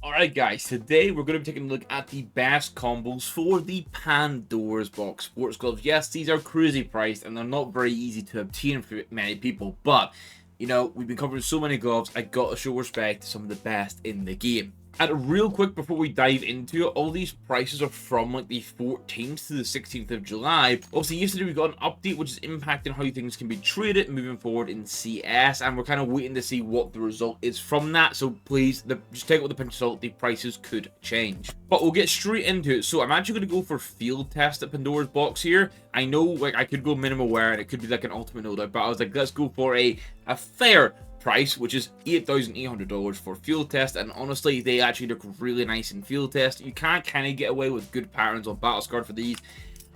Alright guys, today we're going to be taking a look at the best combos for the Pandora's box sports gloves. Yes, these are crazy priced and they're not very easy to obtain for many people, but you know, we've been covering so many gloves, I got to show respect to some of the best in the game. And real quick before we dive into it, all these prices are from like the 14th to the 16th of July. Obviously yesterday we got an update which is impacting how things can be traded moving forward in CS, and we're kind of waiting to see what the result is from that. So please, just take it with a pinch of salt, the prices could change. But we'll get straight into it. So I'm actually going to go for field test at Pandora's box here. I know like I could go minimal wear and it could be like an ultimate loadout, but I was like, let's go for a fair price, which is $8,800 for field test, and honestly they actually look really nice in field test. You can't kind of get away with good patterns on battle scarred for these,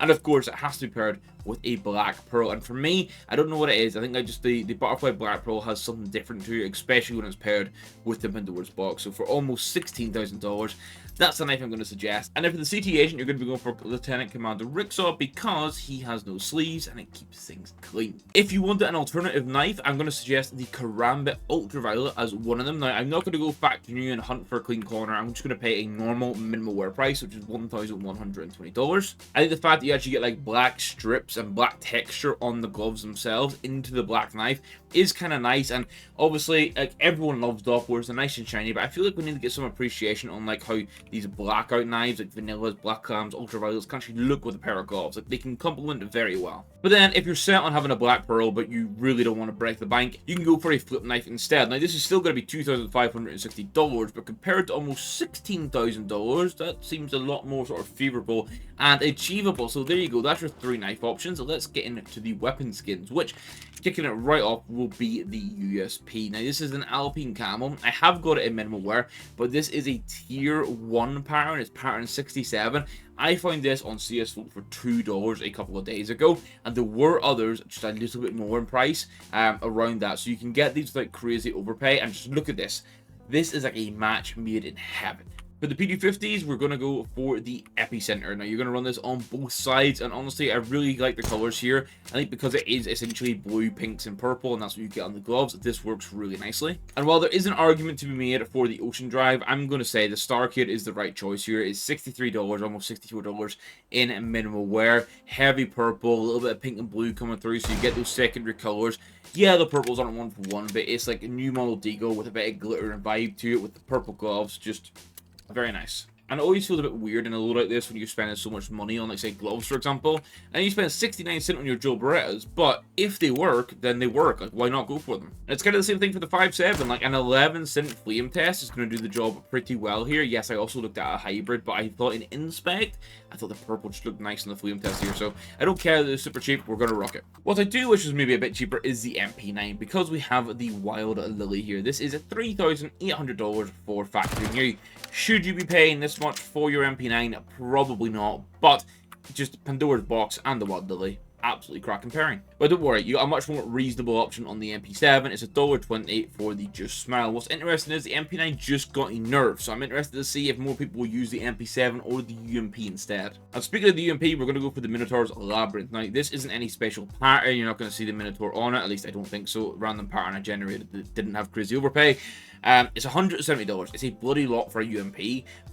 and of course it has to be paired with a black pearl. And for me, I don't know what it is, I think I just the butterfly black pearl has something different to it, especially when it's paired with the Pandora's box. So for almost $16,000, that's the knife I'm going to suggest. And if for the CT agent, you're going to be going for Lieutenant Commander Ricksaw because he has no sleeves and it keeps things clean. If you wanted an alternative knife, I'm going to suggest the Karambit Ultraviolet as one of them. Now, I'm not going to go factory new and hunt for a clean corner. I'm just going to pay a normal minimal wear price, which is $1,120. I think the fact that you actually get like black strips and black texture on the gloves themselves into the black knife is kind of nice. And obviously, like, everyone loves Doppler's, they're nice and shiny, but I feel like we need to get some appreciation on like how these blackout knives, like vanillas, black clams, ultraviolets, can actually look with a pair of gloves. Like, they can complement it very well. But then, if you're set on having a black pearl, but you really don't want to break the bank, you can go for a flip knife instead. Now, this is still going to be $2,560, but compared to almost $16,000, that seems a lot more sort of favorable and achievable. So there you go, that's your three knife options. So let's get into the weapon skins, which, kicking it right off, will be the USP. Now, this is an Alpine Camel. I have got it in minimal wear, but this is a tier 1 pattern. It's pattern 67. I found this on CS2 for $2 a couple of days ago, and there were others just a little bit more in price around that. So you can get these without crazy overpay, and just look at this. This is like a match made in heaven. For the PD50s, we're going to go for the Epicenter. Now, you're going to run this on both sides, and honestly, I really like the colors here. I think because it is essentially blue, pinks, and purple, and that's what you get on the gloves, this works really nicely. And while there is an argument to be made for the Ocean Drive, I'm going to say the Star Kit is the right choice here. It's $63, almost $64 in minimal wear. Heavy purple, a little bit of pink and blue coming through, so you get those secondary colors. Yeah, the purples aren't one for one, but it's like a new model deagle with a bit of glitter and vibe to it with the purple gloves. Just very nice. And it always feels a bit weird in a load like this when you're spending so much money on, like, say, gloves, for example, and you spend 69 cents on your Joe Berettas, but if they work, then they work. Like, why not go for them? And it's kind of the same thing for the 5.7. Like, an 11-cent flame test is going to do the job pretty well here. Yes, I also looked at a hybrid, but I thought in inspect, I thought the purple just looked nice in the flame test here, so I don't care that it's super cheap, we're going to rock it. What I do wish was maybe a bit cheaper is the MP9, because we have the Wild Lily here. This is $3,800 for factory new. Should you be paying this much for your MP9? Probably not, but just Pandora's box and the Wild Lily, absolutely cracking pairing. But don't worry, you got a much more reasonable option on the MP7. It's $1.20 for the Just Smile. What's interesting is the MP9 just got a nerf, so I'm interested to see if more people will use the MP7 or the UMP instead. And speaking of the UMP, we're going to go for the Minotaurs Labyrinth. Now, this isn't any special pattern. You're not going to see the Minotaur on it, at least I don't think so. Random pattern I generated that didn't have crazy overpay. It's $170. It's a bloody lot for a UMP,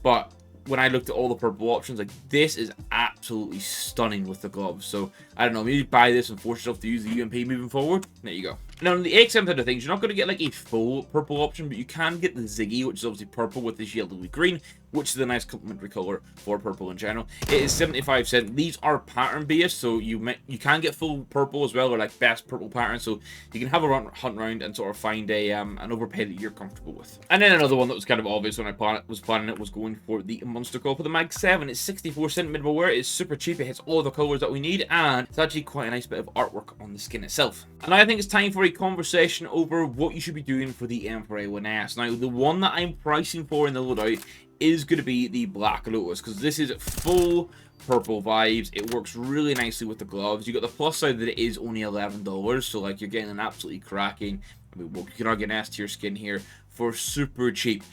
but when I looked at all the purple options, like, this is absolutely stunning with the gloves. So I don't know, maybe buy this and force yourself to use the UMP moving forward. There you go. Now, on the XM side of things, you're not going to get like a full purple option, but you can get the Ziggy, which is obviously purple with this yellowy green, which is a nice complementary color for purple in general. It is 75 cents. These are pattern based, so you can get full purple as well, or like best purple pattern, so you can have a hunt round and sort of find a an overpay that you're comfortable with. And then another one that was kind of obvious when I was planning it was going for the Monster Call for the Mag 7. It's 64 cent minimal wear. It's super cheap. It hits all the colors that we need, and it's actually quite a nice bit of artwork on the skin itself. And I think it's time for a conversation over what you should be doing for the Emperor A1S. Now, the one that I'm pricing for in the loadout is going to be the Black Lotus, because this is full purple vibes. It works really nicely with the gloves. You got the plus side that it is only $11, so like you're getting an absolutely cracking, I mean, well, you can argue an S tier skin here for super cheap.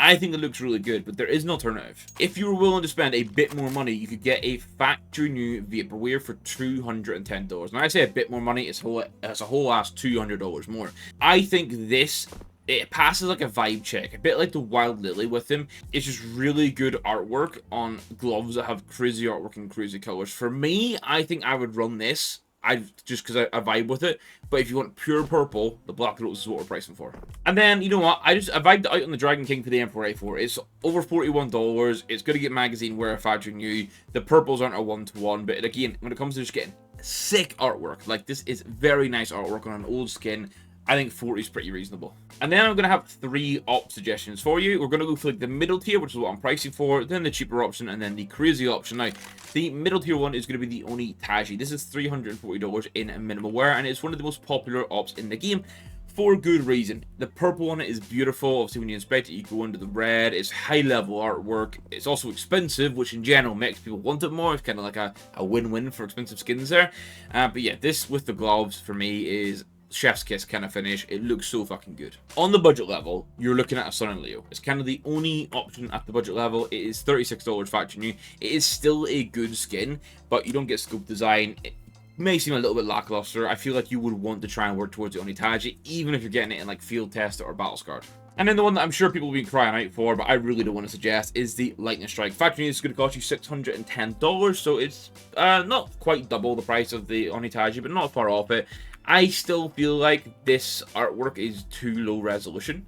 I think it looks really good, but there is an alternative. If you were willing to spend a bit more money, you could get a factory new Vaporware for $210. Now, I say a bit more money, it's a whole ass $200 more. I think this it passes like a vibe check, a bit like the Wild Lily with him. It's just really good artwork on gloves that have crazy artwork and crazy colors. For me, I think I would run this. Just because I vibe with it. But if you want pure purple, the Black Lotus is what we're pricing for. And then, you know what? I vibed out on the Dragon King for the Emperor A4. It's over $41. It's going to get magazine wear factory new. The purples aren't a one-to-one. But again, when it comes to just getting sick artwork, like this is very nice artwork on an old skin. I think 40 is pretty reasonable. And then I'm going to have 3 op suggestions for you. We're going to go for like the middle tier, which is what I'm pricing for, then the cheaper option, and then the crazy option. Now, the middle tier one is going to be the Onachi. This is $340 in minimal wear, and it's one of the most popular ops in the game for good reason. The purple on it is beautiful. Obviously, when you inspect it, you go into the red. It's high-level artwork. It's also expensive, which in general makes people want it more. It's kind of like a win-win for expensive skins there. But yeah, this with the gloves, for me, is chef's kiss kind of finish. It looks so fucking good. On the budget level, you're looking at a Sun and Leo. It's kind of the only option at the budget level. It is $36 factory new. It is still a good skin, but you don't get scope design. It may seem a little bit lackluster. I feel like you would want to try and work towards the Onachi, even if you're getting it in like Field Test or Battle Scarred. And then the one that I'm sure people will be crying out for, but I really don't want to suggest, is the Lightning Strike. Factory new is going to cost you $610, so it's not quite double the price of the Onachi, but not far off it. I still feel like this artwork is too low resolution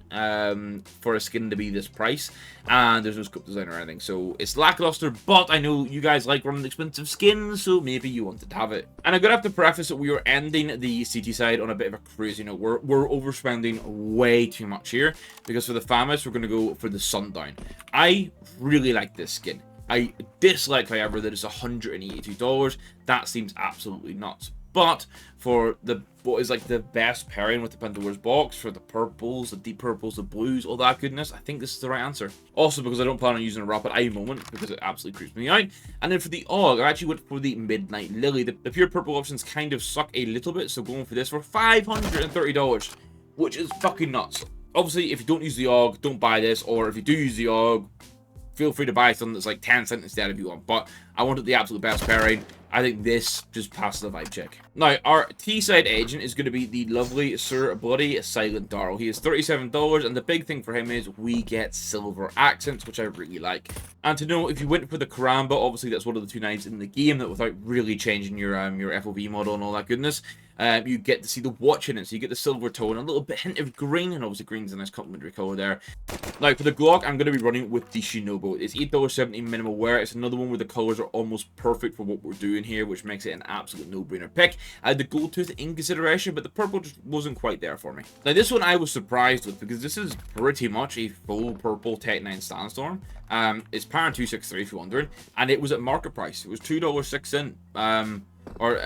for a skin to be this price, and there's no scope design or anything, so it's lackluster. But I know you guys like running expensive skins, so maybe you wanted to have it. And I'm gonna have to preface that we are ending the CT side on a bit of a crazy note. We're overspending way too much here, because for the Famous, we're gonna go for the Sundown. I really like this skin. I dislike, however, that it's $182. That seems absolutely nuts. But for what is like the best pairing with the Pandora's box, for the purples, the deep purples, the blues, all that goodness, I think this is the right answer. Also, because I don't plan on using a wrap at any moment, because it absolutely creeps me out. And then for the AUG, I actually went for the Midnight Lily. The pure purple options kind of suck a little bit, so going for this for $530, which is fucking nuts. Obviously, if you don't use the AUG, don't buy this, or if you do use the AUG, feel free to buy something that's like 10 cents instead if you want. But I wanted the absolute best pairing. I think this just passes the vibe check. Now, our T-side agent is going to be the lovely Sir Bloody Silent Darl. He is $37, and the big thing for him is we get silver accents, which I really like. And to know if you went for the Karamba, obviously that's one of the 2 knives in the game that without really changing your FOV model and all that goodness, you get to see the watch in it, so you get the silver tone, a little bit hint of green, and obviously green's a nice complementary color there. Now, for the Glock, I'm going to be running with the Shinobu. It's $8.70 minimal wear. It's another one where the colors are almost perfect for what we're doing here, which makes it an absolute no-brainer pick. I had the gold tooth in consideration, but the purple just wasn't quite there for me. Now, this one I was surprised with, because this is pretty much a full purple Tech 9 Sandstorm. It's Parent 263 if you're wondering, and it was at market price. It was $2.06. Or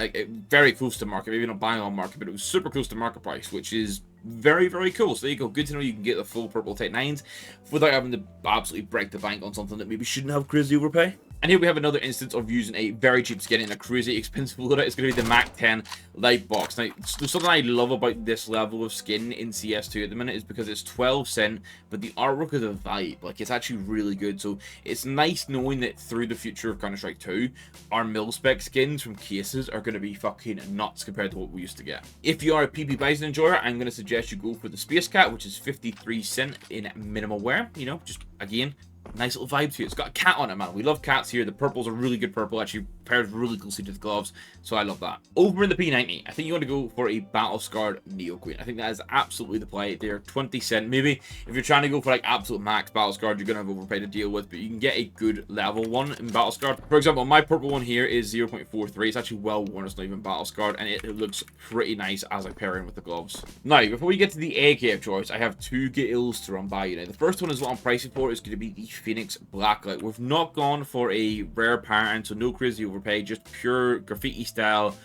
very close to market, maybe not buying on market, but it was super close to market price, which is very, very cool. So there you go. Good to know you can get the full purple Tech 9s without having to absolutely break the bank on something that maybe shouldn't have crazy overpay. And here we have another instance of using a very cheap skin in a crazy expensive loadout. It's going to be the Mac 10 light box. Now, something I love about this level of skin in CS2 at the minute is because it's 12 cent, but the artwork is a vibe. Like, it's actually really good. So it's nice knowing that through the future of Counter-Strike 2, our mil-spec skins from cases are going to be fucking nuts compared to what we used to get. If you are a PP Bison enjoyer, I'm going to suggest you go for the Space Cat, which is 53 cent in minimal wear. You know, just, again, nice little vibe to it. It's got a cat on it, man. We love cats here. The purple's a really good purple. Actually pairs really closely to the gloves, so I love that. Over in the P90, I think you want to go for a Battle Scarred Neo Queen. I think that is absolutely the play. They're 20 cent. Maybe if you're trying to go for like absolute max Battle Scarred, you're going to have overpay to deal with, but you can get a good level one in Battle Scarred. For example, my purple one here is 0.43. It's actually well worn. It's not even Battle Scarred, and it looks pretty nice as I pair in with the gloves. Now, before we get to the AK of choice, I have 2 Gales to run by you. Now, the first one is what I'm pricing for. Is going to be the Phoenix Blacklight. We've not gone for a rare pattern, so no crazy overpay, just pure graffiti style,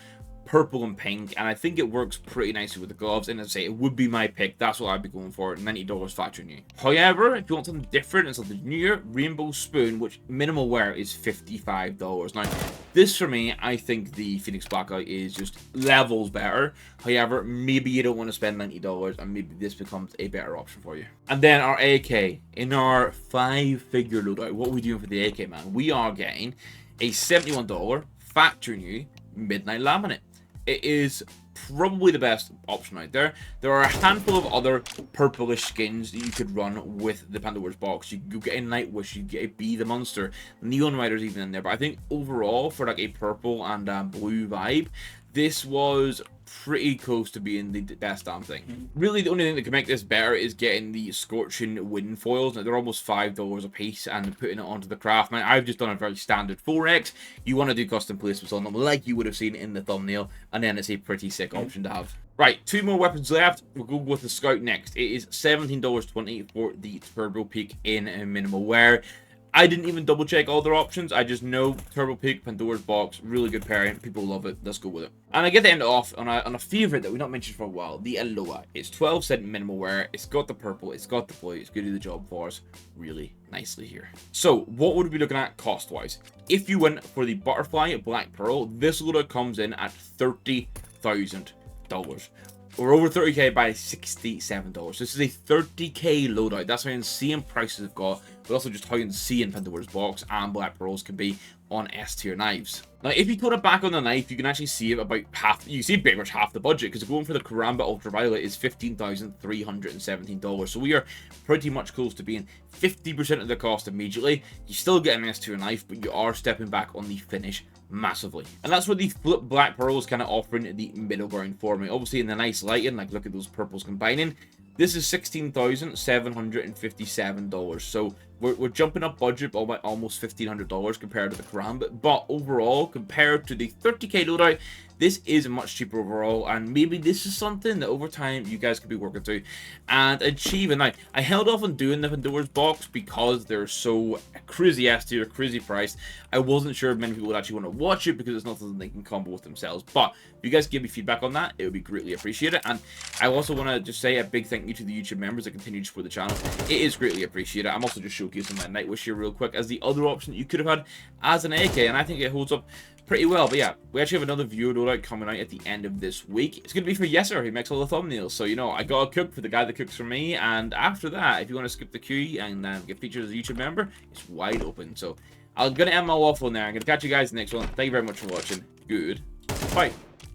purple and pink, and I think it works pretty nicely with the gloves. And as I say, it would be my pick. That's what I'd be going for. $90 factory new. However, if you want something different and something newer, Rainbow Spoon, which minimal wear is $55. Now, this for me, I think the Phoenix Blackout is just levels better. However, maybe you don't want to spend $90, and maybe this becomes a better option for you. And then our AK in our 5-figure loadout. What are we doing for the AK, man? We are getting a $71 factory new Midnight Laminate. It is probably the best option out there. There are a handful of other purplish skins that you could run with the Pandora's box. You could get a Nightwish, you could get a Bee the Monster, Neon Rider's even in there. But I think overall, for like a purple and blue vibe, this was pretty close to being the best damn thing. Really, the only thing that can make this better is getting the Scorching Wind foils. Now, they're almost $5 a piece, and putting it onto the craft. Now, I've just done a very standard 4X. You want to do custom placements on them, like you would have seen in the thumbnail, and then it's a pretty sick option to have. Right, 2 more weapons left. We'll go with the Scout next. It is $17.20 for the Turbo Peak in minimal wear. I didn't even double check all their options. I just know Turbo Peak, Pandora's box, really good pairing. People love it. Let's go with it. And I get to end it off on a favorite that we've not mentioned for a while, the Aloha. It's 12 cent minimal wear. It's got the purple. It's got the blue. It's going to do the job for us really nicely here. So what would we be looking at cost-wise? If you went for the Butterfly Black Pearl, this loadout comes in at $30,000. We're over 30k by $67. This is a 30k loadout. That's how insane prices have got, but also just how insane Pandora's box and Black Pearls can be on S tier knives. Now, if you put it back on the knife, you can actually save about half. You save pretty much half the budget, because going for the Karamba Ultraviolet is $15,317. So we are pretty much close to being 50% of the cost immediately. You still get an S tier knife, but you are stepping back on the finish massively. And that's where the Flip Black Pearl is kind of offering the middle ground for me. Obviously, in the nice lighting, like look at those purples combining. This is $16,757. So we're jumping up budget by almost $1,500 compared to the Karamba. But overall, compared to the 30k loadout, this is much cheaper overall, and maybe this is something that over time you guys could be working through and achieving. Now, I held off on doing the Pandora's box because they're so crazy S tier, crazy price. I wasn't sure if many people would actually want to watch it because it's not something they can combo with themselves. But if you guys give me feedback on that, it would be greatly appreciated. And I also want to just say a big thank you to the YouTube members that continue to support the channel. It is greatly appreciated. I'm also just showcasing my Nightwish here real quick as the other option that you could have had as an AK, and I think it holds up pretty well. But yeah, we actually have another viewer loadout coming out at the end of this week. It's going to be for Yeser, who makes all the thumbnails. So, you know, I got a cook for the guy that cooks for me. And after that, if you want to skip the queue and get featured as a YouTube member, it's wide open. So I'm going to end my waffle there. I'm going to catch you guys next one. Thank you very much for watching. Good. Bye.